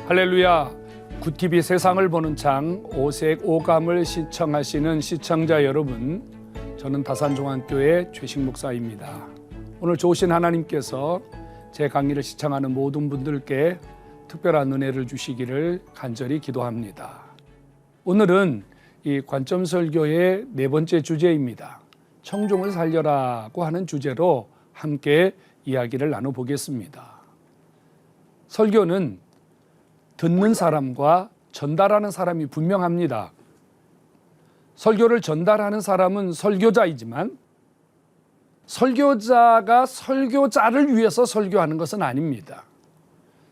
할렐루야. 굿TV 세상을 보는 창 오색 오감을 시청하시는 시청자 여러분, 저는 다산중앙교회 최식 목사입니다. 오늘 좋으신 하나님께서 제 강의를 시청하는 모든 분들께 특별한 은혜를 주시기를 간절히 기도합니다. 오늘은 이 관점설교의 네 번째 주제입니다. 청중을 살려라고 하는 주제로 함께 이야기를 나눠보겠습니다. 설교는 듣는 사람과 전달하는 사람이 분명합니다. 설교를 전달하는 사람은 설교자이지만 설교자가 설교자를 위해서 설교하는 것은 아닙니다.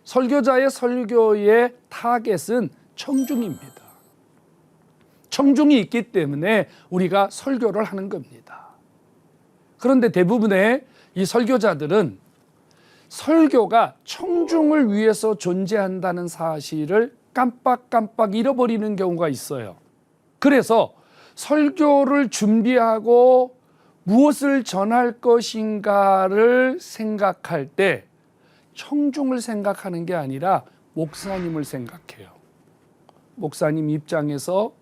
설교자의 설교의 타겟은 청중입니다. 청중이 있기 때문에 우리가 설교를 하는 겁니다. 그런데 대부분의 이 설교자들은 설교가 청중을 위해서 존재한다는 사실을 깜빡 잃어버리는 경우가 있어요. 그래서 설교를 준비하고 무엇을 전할 것인가를 생각할 때 청중을 생각하는 게 아니라 목사님을 생각해요. 목사님 입장에서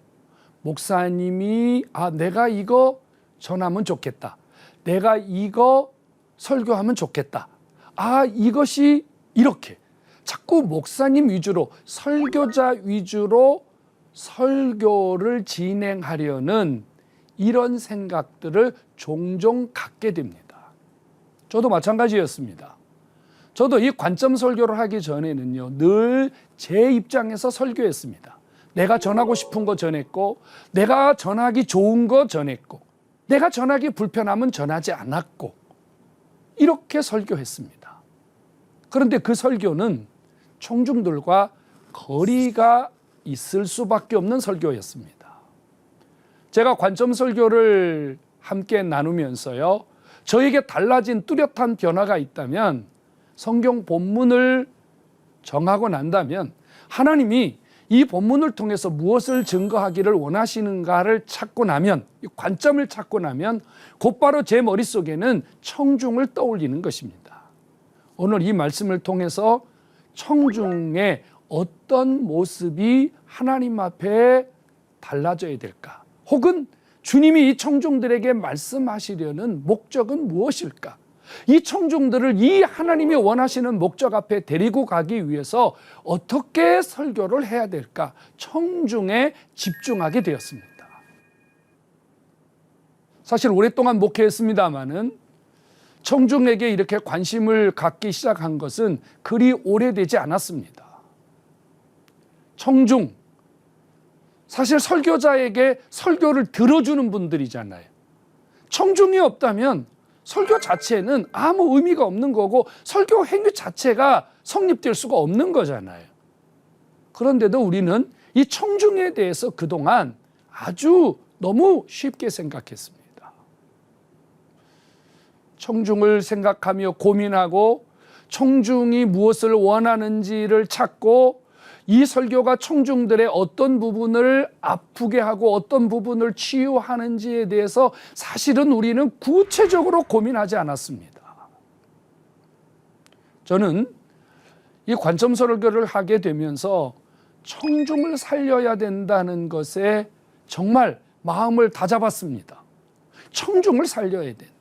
목사님이 내가 이거 전하면 좋겠다. 내가 이거 설교하면 좋겠다. 이것이 이렇게 자꾸 목사님 위주로 설교자 위주로 설교를 진행하려는 이런 생각들을 종종 갖게 됩니다. 저도 마찬가지였습니다. 저도 이 관점 설교를 하기 전에는요, 늘 제 입장에서 설교했습니다. 내가 전하고 싶은 거 전했고, 내가 전하기 좋은 거 전했고, 내가 전하기 불편하면 전하지 않았고, 이렇게 설교했습니다. 그런데 그 설교는 청중들과 거리가 있을 수밖에 없는 설교였습니다. 제가 관점 설교를 함께 나누면서요, 저에게 달라진 뚜렷한 변화가 있다면 성경 본문을 정하고 난다면 하나님이 이 본문을 통해서 무엇을 증거하기를 원하시는가를 찾고 나면, 이 관점을 찾고 나면 곧바로 제 머릿속에는 청중을 떠올리는 것입니다. 오늘 이 말씀을 통해서 청중의 어떤 모습이 하나님 앞에 달라져야 될까? 혹은 주님이 이 청중들에게 말씀하시려는 목적은 무엇일까? 이 청중들을 이 하나님이 원하시는 목적 앞에 데리고 가기 위해서 어떻게 설교를 해야 될까? 청중에 집중하게 되었습니다. 사실 오랫동안 목회했습니다마는 청중에게 이렇게 관심을 갖기 시작한 것은 그리 오래되지 않았습니다. 청중, 사실 설교자에게 설교를 들어주는 분들이잖아요. 청중이 없다면 설교 자체는 아무 의미가 없는 거고 설교 행위 자체가 성립될 수가 없는 거잖아요. 그런데도 우리는 이 청중에 대해서 그동안 아주 너무 쉽게 생각했습니다. 청중을 생각하며 고민하고 청중이 무엇을 원하는지를 찾고 이 설교가 청중들의 어떤 부분을 아프게 하고 어떤 부분을 치유하는지에 대해서 사실은 우리는 구체적으로 고민하지 않았습니다. 저는 이 관점 설교를 하게 되면서 청중을 살려야 된다는 것에 정말 마음을 다잡았습니다. 청중을 살려야 된다.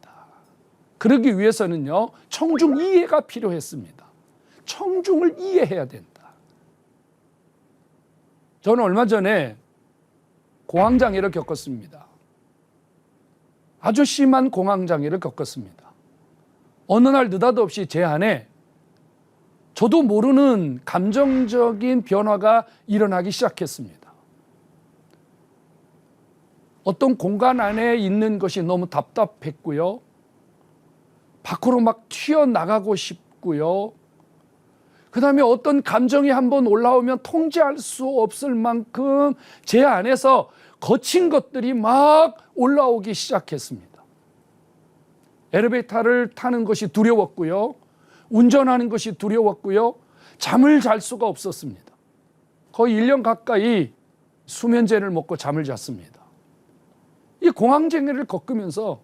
그러기 위해서는요, 청중 이해가 필요했습니다. 청중을 이해해야 된다. 저는 얼마 전에 공황장애를 겪었습니다. 아주 심한 공황장애를 겪었습니다. 어느 날 느닷없이 제 안에 저도 모르는 감정적인 변화가 일어나기 시작했습니다. 어떤 공간 안에 있는 것이 너무 답답했고요. 밖으로 막 튀어나가고 싶고요. 그 다음에 어떤 감정이 한번 올라오면 통제할 수 없을 만큼 제 안에서 거친 것들이 막 올라오기 시작했습니다. 엘리베이터를 타는 것이 두려웠고요. 운전하는 것이 두려웠고요. 잠을 잘 수가 없었습니다. 거의 1년 가까이 수면제를 먹고 잠을 잤습니다. 이 공황장애를 겪으면서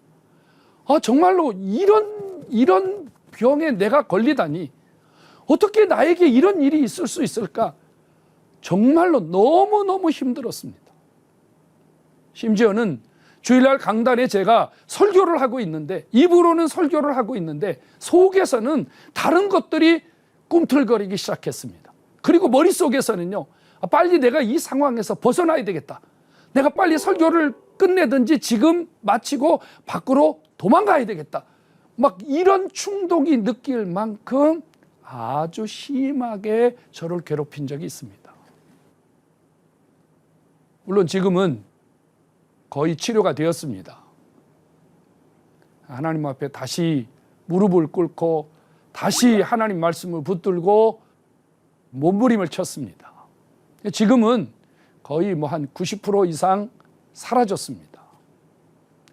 정말로 이런 병에 내가 걸리다니, 어떻게 나에게 이런 일이 있을 수 있을까? 정말로 너무너무 힘들었습니다. 심지어는 주일날 강단에 제가 설교를 하고 있는데, 입으로는 설교를 하고 있는데 속에서는 다른 것들이 꿈틀거리기 시작했습니다. 그리고 머릿속에서는요, 빨리 내가 이 상황에서 벗어나야 되겠다. 내가 빨리 설교를 끝내든지 지금 마치고 밖으로 도망가야 되겠다. 막 이런 충동이 느낄 만큼 아주 심하게 저를 괴롭힌 적이 있습니다. 물론 지금은 거의 치료가 되었습니다. 하나님 앞에 다시 무릎을 꿇고 다시 하나님 말씀을 붙들고 몸부림을 쳤습니다. 지금은 거의 한 90% 이상 사라졌습니다.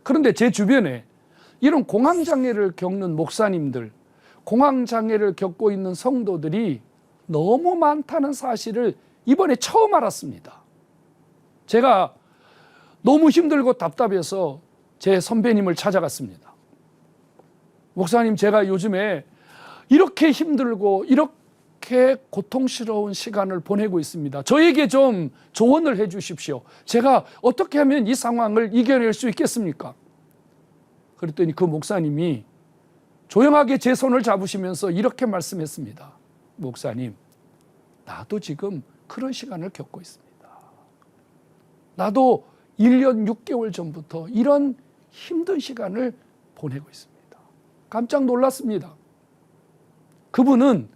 그런데 제 주변에 이런 공황장애를 겪는 목사님들, 공황장애를 겪고 있는 성도들이 너무 많다는 사실을 이번에 처음 알았습니다. 제가 너무 힘들고 답답해서 제 선배님을 찾아갔습니다. 목사님, 제가 요즘에 이렇게 힘들고 이렇게 고통스러운 시간을 보내고 있습니다. 저에게 좀 조언을 해 주십시오. 제가 어떻게 하면 이 상황을 이겨낼 수 있겠습니까? 그랬더니 그 목사님이 조용하게 제 손을 잡으시면서 이렇게 말씀했습니다. 목사님, 나도 지금 그런 시간을 겪고 있습니다. 나도 1년 6개월 전부터 이런 힘든 시간을 보내고 있습니다. 깜짝 놀랐습니다. 그분은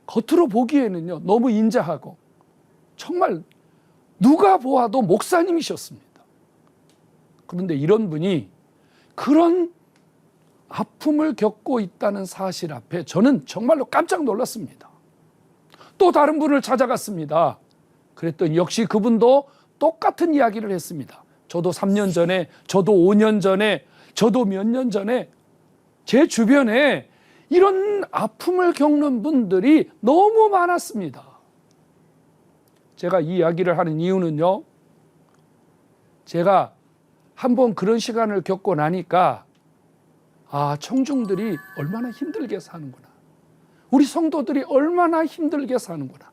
겉으로 보기에는요, 너무 인자하고 정말 누가 보아도 목사님이셨습니다. 그런데 이런 분이 그런 아픔을 겪고 있다는 사실 앞에 저는 정말로 깜짝 놀랐습니다. 또 다른 분을 찾아갔습니다. 그랬더니 역시 그분도 똑같은 이야기를 했습니다. 저도 3년 전에, 저도 5년 전에, 저도 몇 년 전에 제 주변에 이런 아픔을 겪는 분들이 너무 많았습니다. 제가 이 이야기를 하는 이유는요, 제가 한번 그런 시간을 겪고 나니까 청중들이 얼마나 힘들게 사는구나. 우리 성도들이 얼마나 힘들게 사는구나.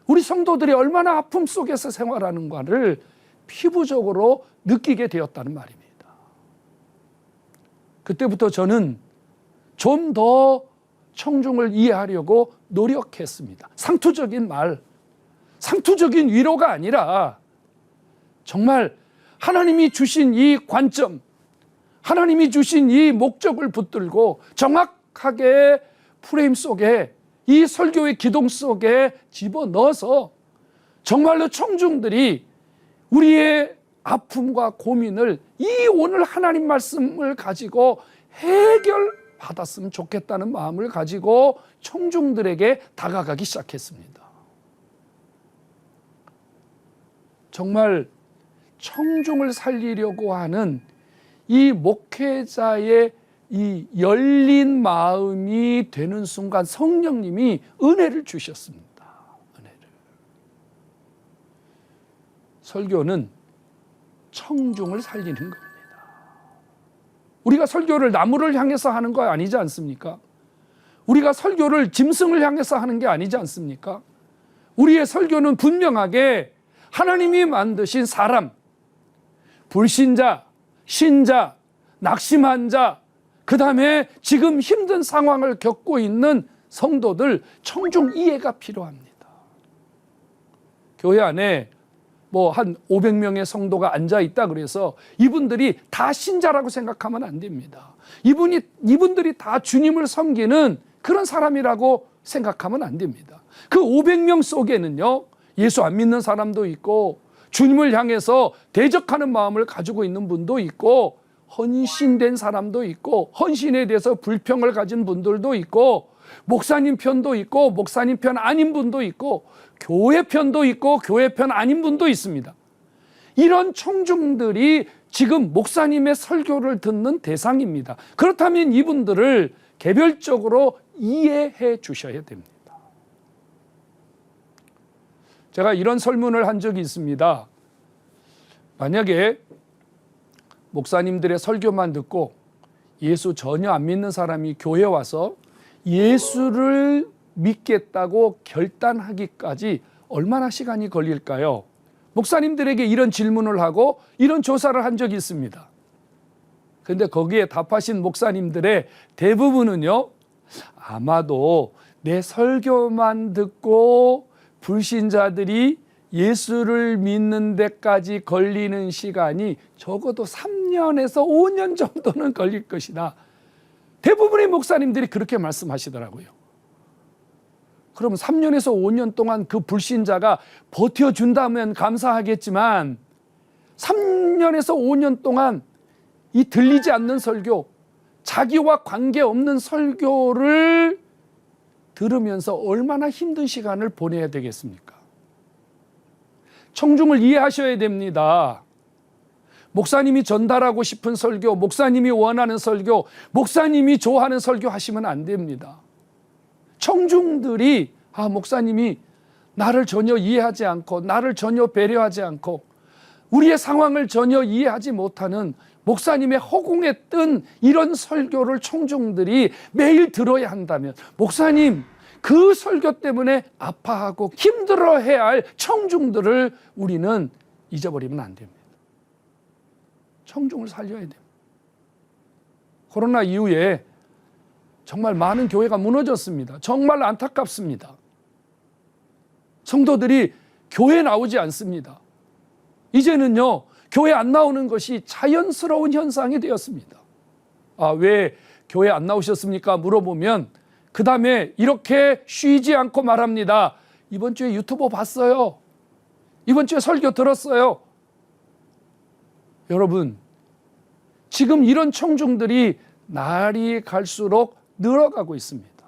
우리 성도들이 얼마나 아픔 속에서 생활하는가를 피부적으로 느끼게 되었다는 말입니다. 그때부터 저는 좀 더 청중을 이해하려고 노력했습니다. 상투적인 말, 상투적인 위로가 아니라 정말 하나님이 주신 이 관점, 하나님이 주신 이 목적을 붙들고 정확하게 프레임 속에, 이 설교의 기동 속에 집어넣어서 정말로 청중들이 우리의 아픔과 고민을 이 오늘 하나님 말씀을 가지고 해결받았으면 좋겠다는 마음을 가지고 청중들에게 다가가기 시작했습니다. 정말 청중을 살리려고 하는 이 목회자의 이 열린 마음이 되는 순간 성령님이 은혜를 주셨습니다. 은혜를. 설교는 청중을 살리는 겁니다. 우리가 설교를 나무를 향해서 하는 거 아니지 않습니까? 우리가 설교를 짐승을 향해서 하는 게 아니지 않습니까? 우리의 설교는 분명하게 하나님이 만드신 사람, 불신자, 신자, 낙심한 자, 그 다음에 지금 힘든 상황을 겪고 있는 성도들, 청중 이해가 필요합니다. 교회 안에 한 500명의 성도가 앉아 있다 그래서 이분들이 다 신자라고 생각하면 안 됩니다. 이분들이 다 주님을 섬기는 그런 사람이라고 생각하면 안 됩니다. 그 500명 속에는요, 예수 안 믿는 사람도 있고 주님을 향해서 대적하는 마음을 가지고 있는 분도 있고 헌신된 사람도 있고 헌신에 대해서 불평을 가진 분들도 있고 목사님 편도 있고 목사님 편 아닌 분도 있고 교회 편도 있고 교회 편 아닌 분도 있습니다. 이런 청중들이 지금 목사님의 설교를 듣는 대상입니다. 그렇다면 이분들을 개별적으로 이해해 주셔야 됩니다. 제가 이런 설문을 한 적이 있습니다. 만약에 목사님들의 설교만 듣고 예수 전혀 안 믿는 사람이 교회에 와서 예수를 믿겠다고 결단하기까지 얼마나 시간이 걸릴까요? 목사님들에게 이런 질문을 하고 이런 조사를 한 적이 있습니다. 그런데 거기에 답하신 목사님들의 대부분은요, 아마도 내 설교만 듣고 불신자들이 예수를 믿는 데까지 걸리는 시간이 적어도 3년에서 5년 정도는 걸릴 것이다. 대부분의 목사님들이 그렇게 말씀하시더라고요. 그럼 3년에서 5년 동안 그 불신자가 버텨준다면 감사하겠지만 3년에서 5년 동안 이 들리지 않는 설교, 자기와 관계없는 설교를 들으면서 얼마나 힘든 시간을 보내야 되겠습니까? 청중을 이해하셔야 됩니다. 목사님이 전달하고 싶은 설교, 목사님이 원하는 설교, 목사님이 좋아하는 설교 하시면 안 됩니다. 청중들이 목사님이 나를 전혀 이해하지 않고 나를 전혀 배려하지 않고 우리의 상황을 전혀 이해하지 못하는 목사님의 허공에 뜬 이런 설교를 청중들이 매일 들어야 한다면 목사님 그 설교 때문에 아파하고 힘들어해야 할 청중들을 우리는 잊어버리면 안 됩니다. 청중을 살려야 됩니다. 코로나 이후에 정말 많은 교회가 무너졌습니다. 정말 안타깝습니다. 성도들이 교회에 나오지 않습니다. 이제는요, 교회 안 나오는 것이 자연스러운 현상이 되었습니다. 왜 교회 안 나오셨습니까? 물어보면 그 다음에 이렇게 쉬지 않고 말합니다. 이번 주에 유튜브 봤어요. 이번 주에 설교 들었어요. 여러분, 지금 이런 청중들이 날이 갈수록 늘어가고 있습니다.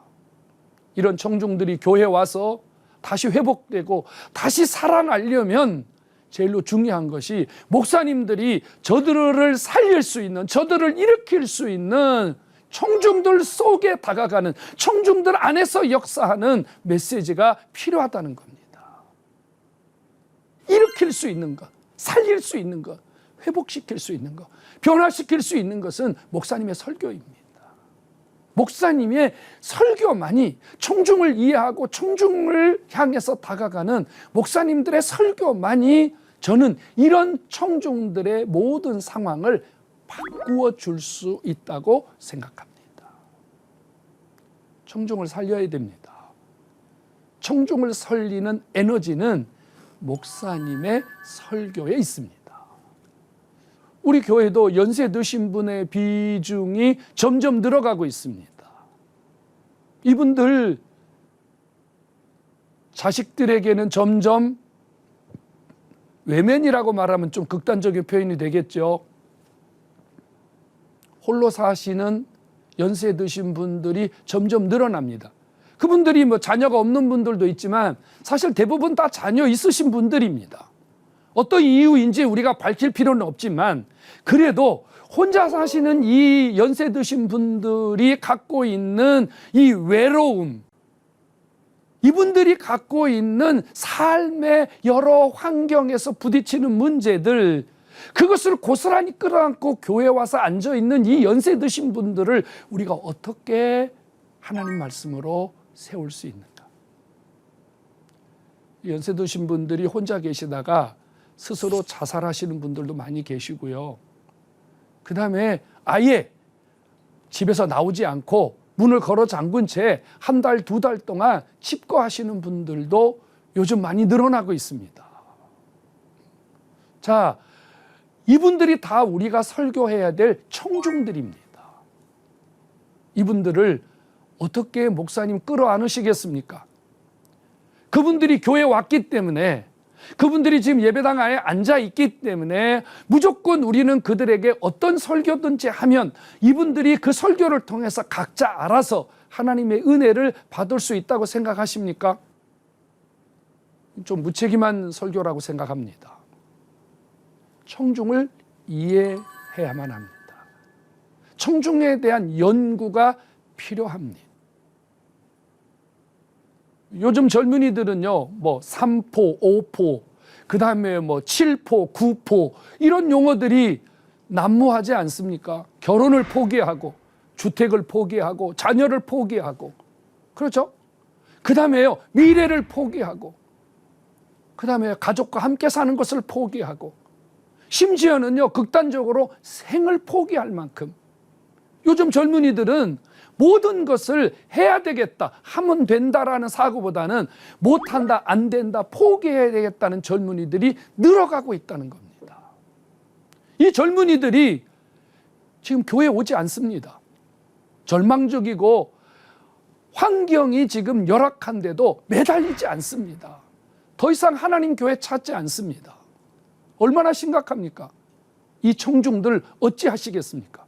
이런 청중들이 교회에 와서 다시 회복되고 다시 살아나려면 제일로 중요한 것이 목사님들이 저들을 살릴 수 있는, 저들을 일으킬 수 있는 청중들 속에 다가가는, 청중들 안에서 역사하는 메시지가 필요하다는 겁니다. 일으킬 수 있는 것, 살릴 수 있는 것, 회복시킬 수 있는 것, 변화시킬 수 있는 것은 목사님의 설교입니다. 목사님의 설교만이 청중을 이해하고 청중을 향해서 다가가는 목사님들의 설교만이 저는 이런 청중들의 모든 상황을 바꾸어 줄 수 있다고 생각합니다. 청중을 살려야 됩니다. 청중을 살리는 에너지는 목사님의 설교에 있습니다. 우리 교회도 연세 드신 분의 비중이 점점 늘어가고 있습니다. 이분들 자식들에게는 점점 외면이라고 말하면 좀 극단적인 표현이 되겠죠. 홀로 사시는 연세 드신 분들이 점점 늘어납니다. 그분들이 자녀가 없는 분들도 있지만 사실 대부분 다 자녀 있으신 분들입니다. 어떤 이유인지 우리가 밝힐 필요는 없지만 그래도 혼자 사시는 이 연세 드신 분들이 갖고 있는 이 외로움, 이분들이 갖고 있는 삶의 여러 환경에서 부딪히는 문제들, 그것을 고스란히 끌어안고 교회에 와서 앉아있는 이 연세 드신 분들을 우리가 어떻게 하나님 말씀으로 세울 수 있는가? 연세 드신 분들이 혼자 계시다가 스스로 자살하시는 분들도 많이 계시고요. 그 다음에 아예 집에서 나오지 않고 문을 걸어 잠근 채 한 달, 두 달 동안 칩거하시는 분들도 요즘 많이 늘어나고 있습니다. 자, 이분들이 다 우리가 설교해야 될 청중들입니다. 이분들을 어떻게 목사님 끌어안으시겠습니까? 그분들이 교회에 왔기 때문에, 그분들이 지금 예배당 안에 앉아 있기 때문에 무조건 우리는 그들에게 어떤 설교든지 하면 이분들이 그 설교를 통해서 각자 알아서 하나님의 은혜를 받을 수 있다고 생각하십니까? 좀 무책임한 설교라고 생각합니다. 청중을 이해해야만 합니다. 청중에 대한 연구가 필요합니다. 요즘 젊은이들은요, 3포, 5포, 그 다음에 7포, 9포, 이런 용어들이 난무하지 않습니까? 결혼을 포기하고, 주택을 포기하고, 자녀를 포기하고, 그렇죠? 그 다음에요, 미래를 포기하고, 그다음에 가족과 함께 사는 것을 포기하고, 심지어는요 극단적으로 생을 포기할 만큼, 요즘 젊은이들은 모든 것을 해야 되겠다, 하면 된다라는 사고보다는 못한다, 안 된다, 포기해야 되겠다는 젊은이들이 늘어가고 있다는 겁니다. 이 젊은이들이 지금 교회에 오지 않습니다. 절망적이고 환경이 지금 열악한데도 매달리지 않습니다. 더 이상 하나님 교회 찾지 않습니다. 얼마나 심각합니까? 이 청중들 어찌하시겠습니까?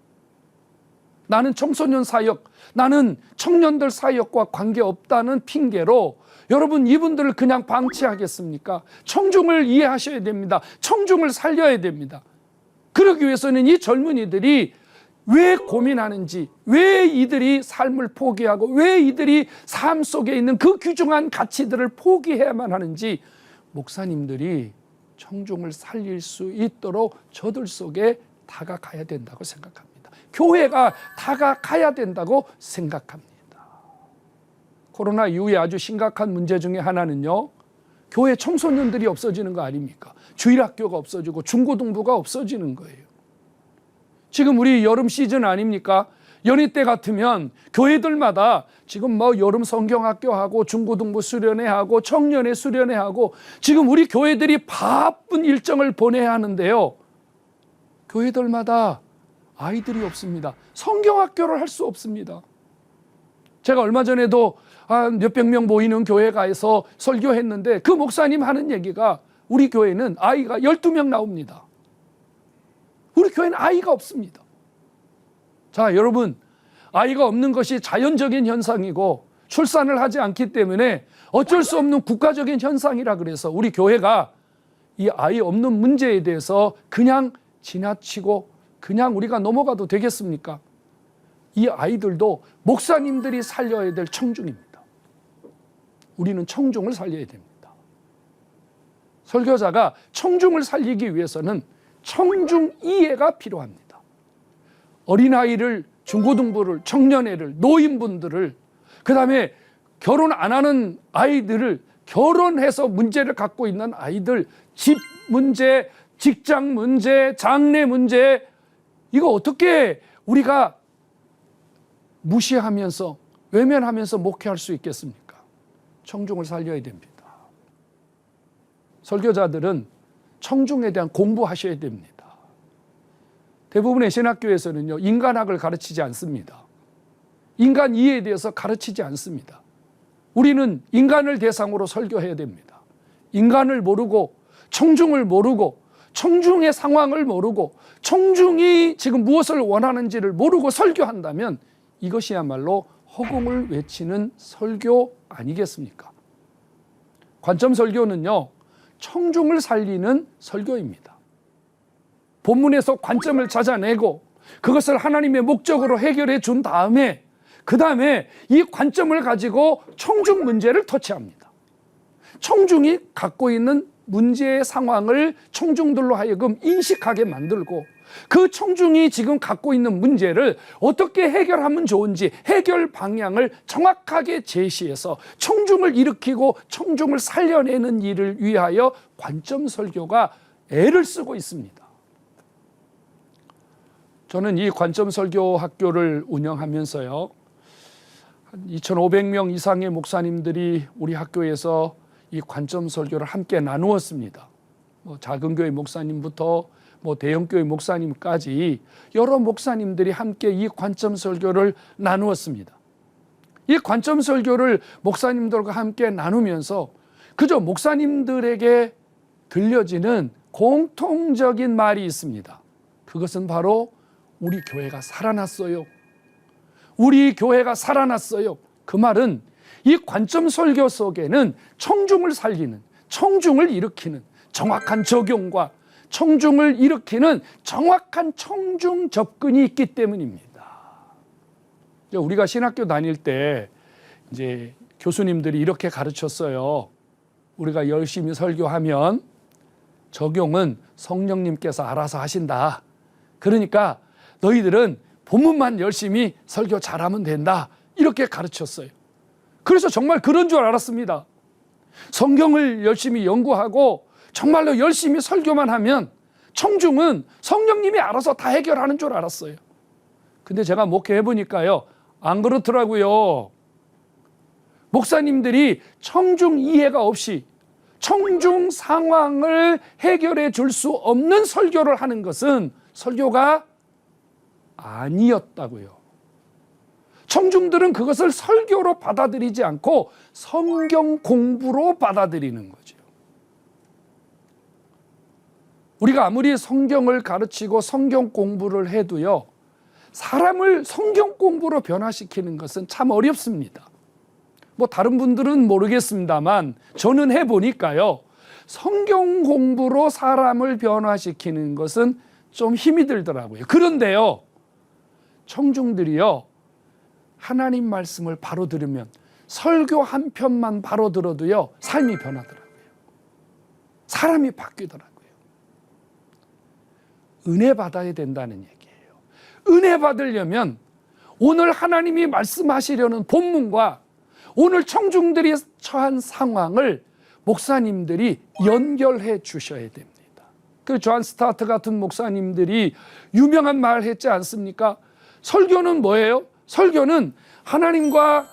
나는 청소년 사역, 나는 청년들 사역과 관계없다는 핑계로 여러분 이분들을 그냥 방치하겠습니까? 청중을 이해하셔야 됩니다. 청중을 살려야 됩니다. 그러기 위해서는 이 젊은이들이 왜 고민하는지, 왜 이들이 삶을 포기하고, 왜 이들이 삶 속에 있는 그 귀중한 가치들을 포기해야만 하는지, 목사님들이 청중을 살릴 수 있도록 저들 속에 다가가야 된다고 생각합니다. 교회가 다가가야 된다고 생각합니다. 코로나 이후에 아주 심각한 문제 중에 하나는요, 교회 청소년들이 없어지는 거 아닙니까? 주일학교가 없어지고 중고등부가 없어지는 거예요. 지금 우리 여름 시즌 아닙니까? 연희 때 같으면 교회들마다 지금 뭐 여름 성경학교하고 중고등부 수련회하고 청년회 수련회하고 지금 우리 교회들이 바쁜 일정을 보내야 하는데요, 교회들마다 아이들이 없습니다. 성경학교를 할 수 없습니다. 제가 얼마 전에도 몇백 명 모이는 교회 가서 설교했는데 그 목사님 하는 얘기가, 우리 교회는 아이가 12명 나옵니다. 우리 교회는 아이가 없습니다. 자, 여러분, 아이가 없는 것이 자연적인 현상이고 출산을 하지 않기 때문에 어쩔 수 없는 국가적인 현상이라 그래서 우리 교회가 이 아이 없는 문제에 대해서 그냥 지나치고 그냥 우리가 넘어가도 되겠습니까? 이 아이들도 목사님들이 살려야 될 청중입니다. 우리는 청중을 살려야 됩니다. 설교자가 청중을 살리기 위해서는 청중 이해가 필요합니다. 어린아이를, 중고등부를, 청년회를, 노인분들을, 그 다음에 결혼 안 하는 아이들을, 결혼해서 문제를 갖고 있는 아이들, 집 문제, 직장 문제, 장래 문제, 이거 어떻게 우리가 무시하면서 외면하면서 목회할 수 있겠습니까? 청중을 살려야 됩니다. 설교자들은 청중에 대한 공부하셔야 됩니다. 대부분의 신학교에서는요, 인간학을 가르치지 않습니다. 인간 이해에 대해서 가르치지 않습니다. 우리는 인간을 대상으로 설교해야 됩니다. 인간을 모르고, 청중을 모르고, 청중의 상황을 모르고, 청중이 지금 무엇을 원하는지를 모르고 설교한다면 이것이야말로 허공을 외치는 설교 아니겠습니까? 관점 설교는요, 청중을 살리는 설교입니다. 본문에서 관점을 찾아내고 그것을 하나님의 목적으로 해결해 준 다음에, 그 다음에 이 관점을 가지고 청중 문제를 터치합니다. 청중이 갖고 있는 문제의 상황을 청중들로 하여금 인식하게 만들고, 그 청중이 지금 갖고 있는 문제를 어떻게 해결하면 좋은지 해결 방향을 정확하게 제시해서 청중을 일으키고 청중을 살려내는 일을 위하여 관점 설교가 애를 쓰고 있습니다. 저는 이 관점 설교 학교를 운영하면서요, 한 2,500명 이상의 목사님들이 우리 학교에서 이 관점 설교를 함께 나누었습니다. 작은 교회 목사님부터 대형 교회 목사님까지 여러 목사님들이 함께 이 관점 설교를 나누었습니다. 이 관점 설교를 목사님들과 함께 나누면서 그저 목사님들에게 들려지는 공통적인 말이 있습니다. 그것은 바로 우리 교회가 살아났어요. 우리 교회가 살아났어요. 그 말은 이 관점 설교 속에는 청중을 살리는, 청중을 일으키는 정확한 적용과 청중을 일으키는 정확한 청중 접근이 있기 때문입니다. 우리가 신학교 다닐 때 이제 교수님들이 이렇게 가르쳤어요. 우리가 열심히 설교하면 적용은 성령님께서 알아서 하신다. 그러니까 너희들은 본문만 열심히 설교 잘하면 된다. 이렇게 가르쳤어요. 그래서 정말 그런 줄 알았습니다. 성경을 열심히 연구하고 정말로 열심히 설교만 하면 청중은 성령님이 알아서 다 해결하는 줄 알았어요. 근데 제가 목회해 보니까요, 안 그렇더라고요. 목사님들이 청중 이해가 없이 청중 상황을 해결해 줄 수 없는 설교를 하는 것은 설교가 아니었다고요. 청중들은 그것을 설교로 받아들이지 않고 성경 공부로 받아들이는 거죠. 우리가 아무리 성경을 가르치고 성경 공부를 해도요, 사람을 성경 공부로 변화시키는 것은 참 어렵습니다. 뭐 다른 분들은 모르겠습니다만 저는 해보니까요, 성경 공부로 사람을 변화시키는 것은 좀 힘이 들더라고요. 그런데요, 청중들이요, 하나님 말씀을 바로 들으면 설교 한 편만 바로 들어도요, 삶이 변하더라고요. 사람이 바뀌더라고요. 은혜 받아야 된다는 얘기예요. 은혜 받으려면 오늘 하나님이 말씀하시려는 본문과 오늘 청중들이 처한 상황을 목사님들이 연결해 주셔야 됩니다. 그 존 스타트 같은 목사님들이 유명한 말 했지 않습니까? 설교는 뭐예요? 설교는 하나님과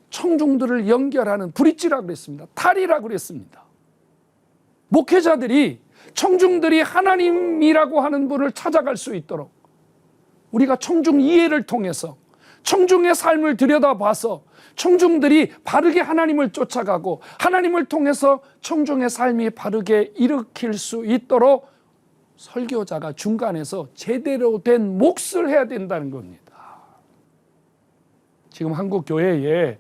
청중들을 연결하는 브릿지라고 그랬습니다. 탈이라고 그랬습니다. 목회자들이 청중들이 하나님이라고 하는 분을 찾아갈 수 있도록 우리가 청중 이해를 통해서 청중의 삶을 들여다봐서 청중들이 바르게 하나님을 쫓아가고 하나님을 통해서 청중의 삶이 바르게 일으킬 수 있도록 설교자가 중간에서 제대로 된 몫을 해야 된다는 겁니다. 지금 한국 교회에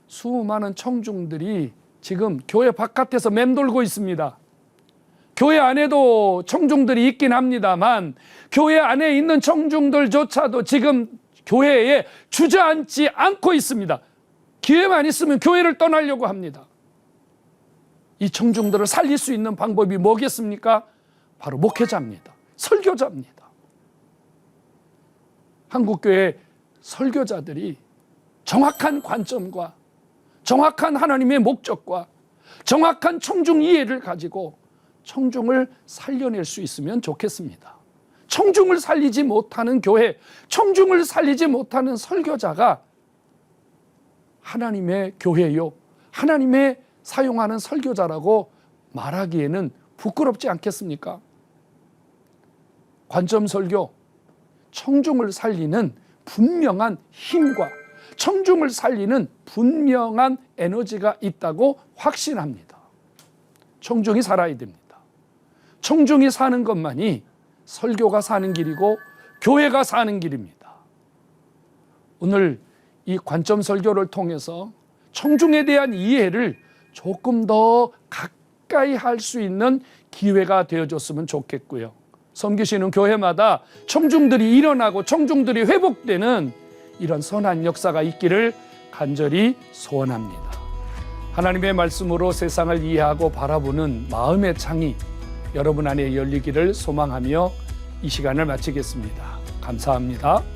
수많은 청중들이 지금 교회 바깥에서 맴돌고 있습니다. 교회 안에도 청중들이 있긴 합니다만 교회 안에 있는 청중들조차도 지금 교회에 주저앉지 않고 있습니다. 기회만 있으면 교회를 떠나려고 합니다. 이 청중들을 살릴 수 있는 방법이 뭐겠습니까? 바로 목회자입니다. 설교자입니다. 한국교회 설교자들이 정확한 관점과 정확한 하나님의 목적과 정확한 청중 이해를 가지고 청중을 살려낼 수 있으면 좋겠습니다. 청중을 살리지 못하는 교회, 청중을 살리지 못하는 설교자가 하나님의 교회요, 하나님의 사용하는 설교자라고 말하기에는 부끄럽지 않겠습니까? 관점 설교, 청중을 살리는 분명한 힘과 청중을 살리는 분명한 에너지가 있다고 확신합니다. 청중이 살아야 됩니다. 청중이 사는 것만이 설교가 사는 길이고 교회가 사는 길입니다. 오늘 이 관점 설교를 통해서 청중에 대한 이해를 조금 더 가까이 할 수 있는 기회가 되어줬으면 좋겠고요. 섬기시는 교회마다 청중들이 일어나고 청중들이 회복되는 이런 선한 역사가 있기를 간절히 소원합니다. 하나님의 말씀으로 세상을 이해하고 바라보는 마음의 창이 여러분 안에 열리기를 소망하며 이 시간을 마치겠습니다. 감사합니다.